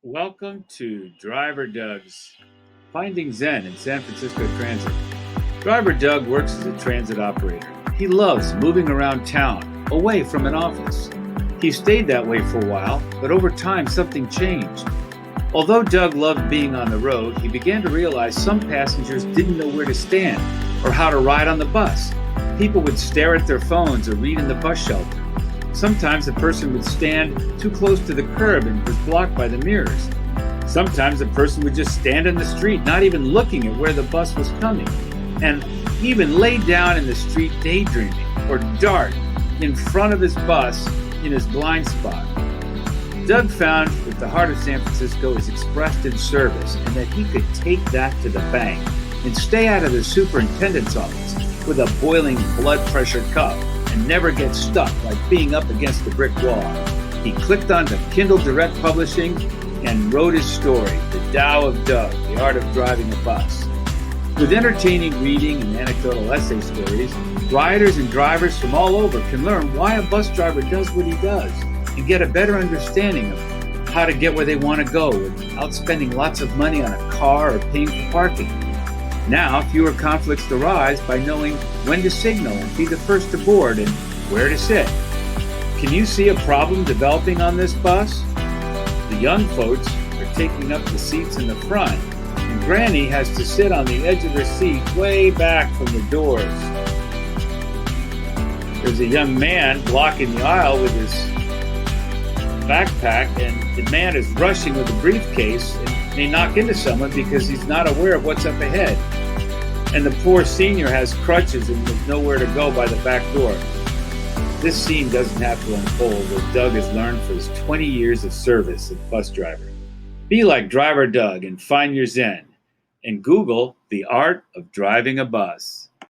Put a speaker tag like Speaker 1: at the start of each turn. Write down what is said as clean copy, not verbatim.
Speaker 1: Welcome to Driver Doug's Finding Zen in San Francisco Transit. Driver Doug works as a transit operator. He loves moving around town, away from an office. He stayed that way for a while, but over time something changed. Although Doug loved being on the road, he began to realize some passengers didn't know where to stand or how to ride on the bus. People would stare at their phones or read in the bus shelter. Sometimes a person would stand too close to the curb and was blocked by the mirrors. Sometimes a person would just stand in the street, not even looking at where the bus was coming, and even lay down in the street daydreaming or dart in front of his bus in his blind spot. Doug found that the heart of San Francisco is expressed in service and that he could take that to the bank and stay out of the superintendent's office with a boiling blood pressure cup and never get stuck like being up against a brick wall. He clicked onto Kindle Direct Publishing and wrote his story, The Dao of Doug, The Art of Driving a Bus. With entertaining reading and anecdotal essay stories, riders and drivers from all over can learn why a bus driver does what he does and get a better understanding of how to get where they want to go without spending lots of money on a car or paying for parking. Now, fewer conflicts arise by knowing when to signal and be the first to board and where to sit. Can you see a problem developing on this bus? The young folks are taking up the seats in the front, and Granny has to sit on the edge of her seat way back from the doors. There's a young man blocking the aisle with his backpack, and the man is rushing with a briefcase and may knock into someone because he's not aware of what's up ahead. And the poor senior has crutches and there's nowhere to go by the back door. This scene doesn't have to unfold what Doug has learned for his 20 years of service as bus driver. Be like Driver Doug and find your Zen, and Google the art of driving a bus.